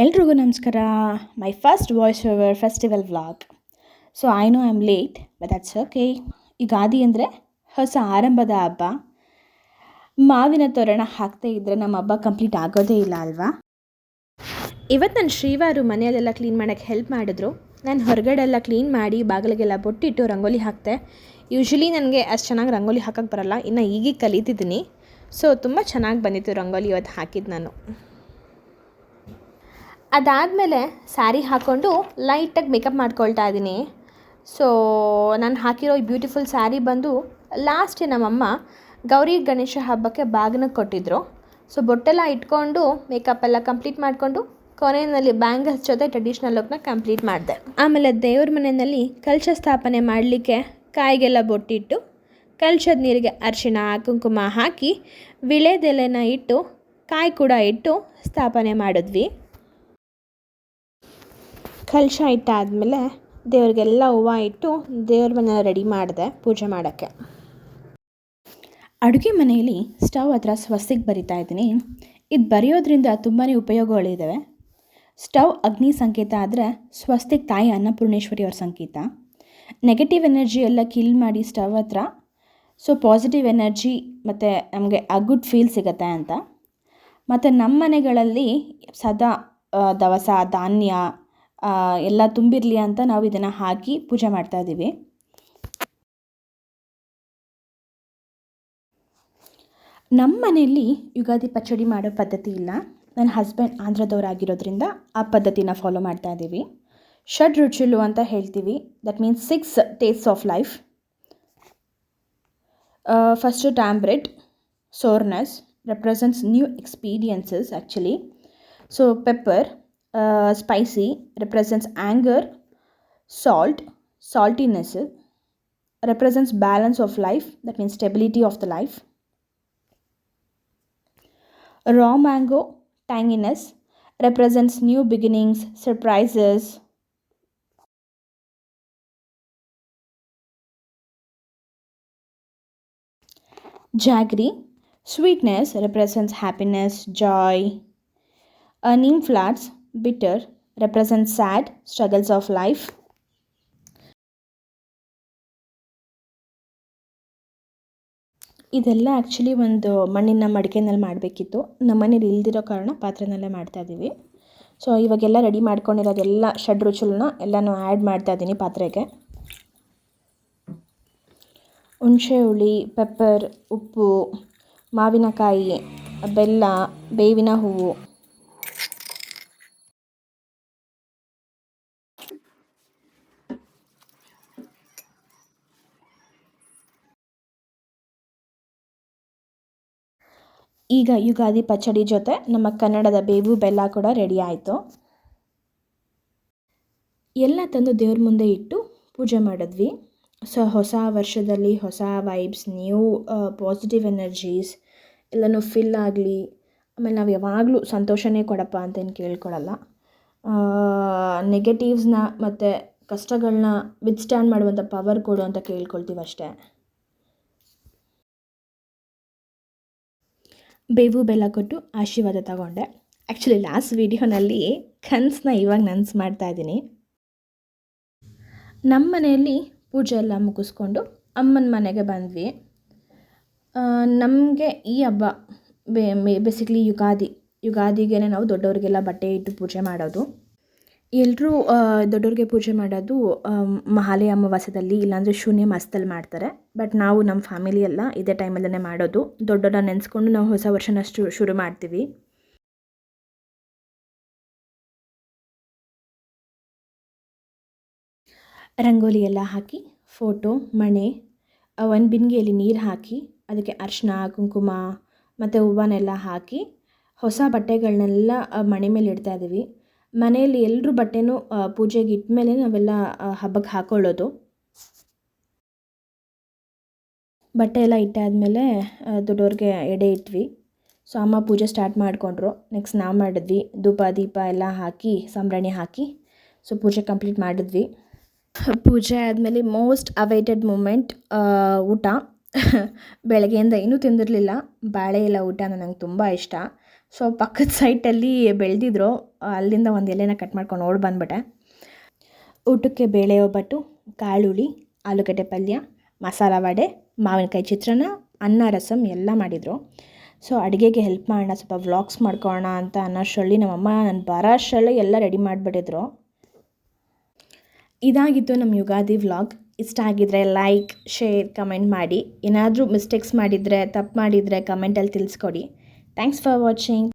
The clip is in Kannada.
ಎಲ್ರಿಗೂ ನಮಸ್ಕಾರ. My first voice over festival vlog. So I know I am late but that's okay. Ugadi ಅಂದರೆ ಹೊಸ ಆರಂಭದ ಹಬ್ಬ. ಮಾವಿನ ತೋರಣ ಹಾಕ್ತಾ ಇದ್ದರೆ ನಮ್ಮ ಹಬ್ಬ ಕಂಪ್ಲೀಟ್ ಆಗೋದೇ ಇಲ್ಲ ಅಲ್ವಾ. ಇವತ್ತು ನನ್ನ ಶ್ರೀವಾರು ಮನೆಯಲ್ಲೆಲ್ಲ ಕ್ಲೀನ್ ಮಾಡೋಕ್ಕೆ ಹೆಲ್ಪ್ ಮಾಡಿದ್ರು. ನಾನು ಹೊರಗಡೆ ಎಲ್ಲ ಕ್ಲೀನ್ ಮಾಡಿ ಬಾಗಿಲಿಗೆಲ್ಲ ಬೊಟ್ಟಿಟ್ಟು ರಂಗೋಲಿ ಹಾಕ್ತೆ. ಯೂಶ್ವಲಿ ನನಗೆ ಅಷ್ಟು ಚೆನ್ನಾಗಿ ರಂಗೋಲಿ ಹಾಕೋಕ್ಕೆ ಬರೋಲ್ಲ, ಇನ್ನು ಈಗೀಗ ಕಲಿತಿದ್ದೀನಿ. ಸೊ ತುಂಬ ಚೆನ್ನಾಗಿ ಬಂದಿತ್ತು ರಂಗೋಲಿ ಇವತ್ತು ಹಾಕಿದ್ದು ನಾನು. ಅದಾದಮೇಲೆ ಸ್ಯಾರಿ ಹಾಕ್ಕೊಂಡು ಲೈಟಾಗಿ ಮೇಕಪ್ ಮಾಡ್ಕೊಳ್ತಾ ಇದ್ದೀನಿ. ಸೊ ನಾನು ಹಾಕಿರೋ ಈ ಬ್ಯೂಟಿಫುಲ್ ಸ್ಯಾರಿ ಬಂದು ಲಾಸ್ಟ್ ನಮ್ಮಮ್ಮ ಗೌರಿ ಗಣೇಶ ಹಬ್ಬಕ್ಕೆ ಬಾಗಿನಕ್ಕೆ ಕೊಟ್ಟಿದ್ದರು. ಸೊ ಬೊಟ್ಟೆಲ್ಲ ಇಟ್ಕೊಂಡು ಮೇಕಪ್ ಎಲ್ಲ ಕಂಪ್ಲೀಟ್ ಮಾಡಿಕೊಂಡು ಕೊನೆಯಲ್ಲಿ ಬ್ಯಾಂಗಲ್ಸ್ ಜೊತೆ ಟ್ರೆಡಿಷ್ನಲ್ ಲುಕ್ನ ಕಂಪ್ಲೀಟ್ ಮಾಡಿದೆ. ಆಮೇಲೆ ದೇವ್ರ ಮನೆಯಲ್ಲಿ ಕಲಶ ಸ್ಥಾಪನೆ ಮಾಡಲಿಕ್ಕೆ ಕಾಯಿಗೆಲ್ಲ ಬೊಟ್ಟಿಟ್ಟು ಕಲಶದ ನೀರಿಗೆ ಅರಿಶಿಣ ಕುಂಕುಮ ಹಾಕಿ ವಿಳೆದೆಲೆನ ಇಟ್ಟು ಕಾಯಿ ಕೂಡ ಇಟ್ಟು ಸ್ಥಾಪನೆ ಮಾಡಿದ್ವಿ. ಕಲಶ ಇಟ್ಟಾದಮೇಲೆ ದೇವ್ರಿಗೆಲ್ಲ ಹೂವು ಇಟ್ಟು ದೇವ್ರ ಮನೆ ರೆಡಿ ಮಾಡಿದೆ ಪೂಜೆ ಮಾಡೋಕ್ಕೆ. ಅಡುಗೆ ಮನೆಯಲ್ಲಿ ಸ್ಟವ್ ಹತ್ರ ಸ್ವಸ್ತಿಕ್ ಬರಿತಾ ಇದ್ದೀನಿ. ಇದು ಬರೆಯೋದ್ರಿಂದ ತುಂಬಾ ಉಪಯೋಗಗಳಿದ್ದಾವೆ. ಸ್ಟವ್ ಅಗ್ನಿ ಸಂಕೇತ ಆದರೆ ಸ್ವಸ್ತಿಕ್ ತಾಯಿ ಅನ್ನಪೂರ್ಣೇಶ್ವರಿಯವ್ರ ಸಂಕೇತ. ನೆಗೆಟಿವ್ ಎನರ್ಜಿ ಎಲ್ಲ ಕಿಲ್ ಮಾಡಿ ಸ್ಟವ್ ಹತ್ರ, ಸೊ ಪಾಸಿಟಿವ್ ಎನರ್ಜಿ ಮತ್ತು ನಮಗೆ ಆ ಗುಡ್ ಫೀಲ್ ಸಿಗುತ್ತೆ ಅಂತ. ಮತ್ತು ನಮ್ಮ ಮನೆಗಳಲ್ಲಿ ಸದಾ ದವಸ ಧಾನ್ಯ ಎಲ್ಲ ತುಂಬಿರಲಿ ಅಂತ ನಾವು ಇದನ್ನು ಹಾಕಿ ಪೂಜೆ ಮಾಡ್ತಾಯಿದ್ದೀವಿ. ನಮ್ಮ ಮನೆಯಲ್ಲಿ ಯುಗಾದಿ ಪಚ್ಚಡಿ ಮಾಡೋ ಪದ್ಧತಿ ಇಲ್ಲ. ನನ್ನ ಹಸ್ಬೆಂಡ್ ಆಂಧ್ರದವರಾಗಿರೋದ್ರಿಂದ ಆ ಪದ್ಧತಿನ ಫಾಲೋ ಮಾಡ್ತಾ ಇದ್ದೀವಿ. ಷಡ್ ರುಚುಲು ಅಂತ ಹೇಳ್ತೀವಿ. That means 6 tastes of life. First tamarind sourness represents new experiences actually. So pepper spicy represents anger. Salt, saltiness represents balance of life, that means stability of the life. Raw mango, tanginess represents new beginnings, surprises. Jaggery, sweetness represents happiness, joy. Neem flowers, bitter represents sad struggles of life. ಇದೆಲ್ಲ ಆ್ಯಕ್ಚುಲಿ ಒಂದು ಮಣ್ಣಿನ ಮಡಿಕೆನಲ್ಲಿ ಮಾಡಬೇಕಿತ್ತು. ನಮ್ಮ ಮನೇಲಿ ಇಲ್ದಿರೋ ಕಾರಣ ಪಾತ್ರೆನಲ್ಲೇ ಮಾಡ್ತಾಯಿದ್ದೀವಿ. ಸೊ ಇವಾಗೆಲ್ಲ ರೆಡಿ ಮಾಡ್ಕೊಂಡಿರೋದೆಲ್ಲ ಷಡ್ ರುಚುಲನ್ನ ಎಲ್ಲನೂ ಆ್ಯಡ್ ಮಾಡ್ತಾಯಿದ್ದೀನಿ ಪಾತ್ರೆಗೆ. ಹುಣಸೆ ಹುಳಿ, ಪೆಪ್ಪರ್, ಉಪ್ಪು, ಮಾವಿನಕಾಯಿ, ಬೆಲ್ಲ, ಬೇವಿನ ಹೂವು. ಈಗ ಯುಗಾದಿ ಪಚ್ಚಡಿ ಜೊತೆ ನಮ್ಮ ಕನ್ನಡದ ಬೇವು ಬೆಲ್ಲ ಕೂಡ ರೆಡಿ ಆಯಿತು. ಎಲ್ಲ ತಂದು ದೇವ್ರ ಮುಂದೆ ಇಟ್ಟು ಪೂಜೆ ಮಾಡಿದ್ವಿ. ಸೊ ಹೊಸ ವರ್ಷದಲ್ಲಿ ಹೊಸ ವೈಬ್ಸ್, ನ್ಯೂ ಪಾಸಿಟಿವ್ ಎನರ್ಜೀಸ್ ಎಲ್ಲನೂ ಫಿಲ್ ಆಗಲಿ. ಆಮೇಲೆ ನಾವು ಯಾವಾಗಲೂ ಸಂತೋಷನೇ ಕೊಡಪ್ಪ ಅಂತೇನು ಕೇಳ್ಕೊಳ್ಳಲ್ಲ. ನೆಗೆಟಿವ್ಸ್ನ ಮತ್ತು ಕಷ್ಟಗಳನ್ನ ವಿತ್ಸ್ಟ್ಯಾಂಡ್ ಮಾಡುವಂಥ ಪವರ್ ಕೊಡು ಅಂತ ಕೇಳ್ಕೊಳ್ತೀವಿ ಅಷ್ಟೇ. ಬೇವು ಬೆಲ್ಲ ಕೊಟ್ಟು ಆಶೀರ್ವಾದ ತಗೊಂಡೆ. ಆ್ಯಕ್ಚುಲಿ ಲಾಸ್ಟ್ ವೀಡಿಯೋನಲ್ಲಿ ಕನಸನ್ನ ಇವಾಗ ನನಸು ಮಾಡ್ತಾಯಿದ್ದೀನಿ. ನಮ್ಮ ಮನೆಯಲ್ಲಿ ಪೂಜೆ ಎಲ್ಲ ಮುಗಿಸ್ಕೊಂಡು ಅಮ್ಮನ ಮನೆಗೆ ಬಂದ್ವಿ. ನಮಗೆ ಈ ಹಬ್ಬ ಬೇಸಿಕ್ಲಿ ಯುಗಾದಿಗೆ ನಾವು ದೊಡ್ಡವರಿಗೆಲ್ಲ ಬಟ್ಟೆ ಇಟ್ಟು ಪೂಜೆ ಮಾಡೋದು. ಎಲ್ಲರೂ ದೊಡ್ಡವ್ರಿಗೆ ಪೂಜೆ ಮಾಡೋದು ಮಹಾಲಯ ಅಮಾವಾಸ್ಯದಲ್ಲಿ, ಇಲ್ಲಾಂದರೆ ಶೂನ್ಯ ಮಾಸದಲ್ಲಿ ಮಾಡ್ತಾರೆ. ಬಟ್ ನಾವು ನಮ್ಮ ಫ್ಯಾಮಿಲಿ ಎಲ್ಲ ಇದೇ ಟೈಮಲ್ಲೇ ಮಾಡೋದು. ದೊಡ್ಡವ್ರನ್ನ ನೆನೆಸ್ಕೊಂಡು ನಾವು ಹೊಸ ವರ್ಷನ ಶುರು ಮಾಡ್ತೀವಿ. ರಂಗೋಲಿ ಎಲ್ಲ ಹಾಕಿ ಫೋಟೋ, ಮಣೆ, ಒಂದು ಬಿಂದಿಗೆಯಲ್ಲಿ ನೀರು ಹಾಕಿ ಅದಕ್ಕೆ ಅರಿಶಿನ ಕುಂಕುಮ ಮತ್ತು ಹೂವನ್ನೆಲ್ಲ ಹಾಕಿ ಹೊಸ ಬಟ್ಟೆಗಳನ್ನೆಲ್ಲ ಮಣೆ ಮೇಲೆ ಇಡ್ತಾಯಿದ್ದೀವಿ. ಮನೆಯಲ್ಲಿ ಎಲ್ಲರೂ ಬಟ್ಟೆನೂ ಪೂಜೆಗೆ ಇಟ್ಟ ಮೇಲೆ ನಾವೆಲ್ಲ ಹಬ್ಬಕ್ಕೆ ಹಾಕ್ಕೊಳ್ಳೋದು. ಬಟ್ಟೆ ಎಲ್ಲ ಇಟ್ಟಾದಮೇಲೆ ದೊಡ್ಡವ್ರಿಗೆ ಎಡೆ ಇಟ್ವಿ. ಸೊ ಅಮ್ಮ ಪೂಜೆ ಸ್ಟಾರ್ಟ್ ಮಾಡಿಕೊಂಡ್ರು. ನೆಕ್ಸ್ಟ್ ನಾವು ಮಾಡಿದ್ವಿ. ಧೂಪ ದೀಪ ಎಲ್ಲ ಹಾಕಿ ಸಂಬ್ರಾಣಿ ಹಾಕಿ ಸೊ ಪೂಜೆ ಕಂಪ್ಲೀಟ್ ಮಾಡಿದ್ವಿ. ಪೂಜೆ ಆದಮೇಲೆ ಮೋಸ್ಟ್ ಅವೈಟೆಡ್ ಮೂಮೆಂಟ್ ಊಟ. ಬೆಳಗ್ಗೆಯಿಂದ ಏನೂ ತಿಂದಿರಲಿಲ್ಲ. ಬಾಳೆ ಎಲ್ಲ ಊಟ ನನಗೆ ತುಂಬ ಇಷ್ಟ. ಸೊ ಪಕ್ಕದ ಸೈಟಲ್ಲಿ ಬೆಳೆದಿದ್ರು, ಅಲ್ಲಿಂದ ಒಂದು ಎಲೆನ ಕಟ್ ಮಾಡ್ಕೊಂಡು ಓಡಿ ಬಂದ್ಬಿಟ್ಟೆ. ಊಟಕ್ಕೆ ಬೇಳೆ ಒಬ್ಬಟ್ಟು, ಕಾಳುಳಿ, ಆಲೂಗಡ್ಡೆ ಪಲ್ಯ, ಮಸಾಲ ವಡೆ, ಮಾವಿನಕಾಯಿ ಚಿತ್ರಾನ್ನ, ಅನ್ನ ರಸಮ್ ಎಲ್ಲ ಮಾಡಿದರು. ಸೊ ಅಡುಗೆಗೆ ಹೆಲ್ಪ್ ಮಾಡೋಣ, ಸ್ವಲ್ಪ ವ್ಲಾಗ್ಸ್ ಮಾಡ್ಕೊಳ್ಳೋಣ ಅಂತ ಅನ್ನೋಷ್ಟರಲ್ಲಿ ನಮ್ಮಮ್ಮ ನಾನು ಬರೋ ಅಷ್ಟರಲ್ಲೇ ಎಲ್ಲ ರೆಡಿ ಮಾಡಿಬಿಟ್ಟಿದ್ರು. ಇದಾಗಿತ್ತು ನಮ್ಮ ಯುಗಾದಿ ವ್ಲಾಗ್. ಇಷ್ಟ ಆಗಿದ್ದರೆ ಲೈಕ್, ಶೇರ್, ಕಮೆಂಟ್ ಮಾಡಿ. ಏನಾದರೂ ಮಿಸ್ಟೇಕ್ಸ್ ಮಾಡಿದರೆ, ತಪ್ಪು ಮಾಡಿದರೆ ಕಮೆಂಟಲ್ಲಿ ತಿಳಿಸ್ಕೊಡಿ. Thanks for watching.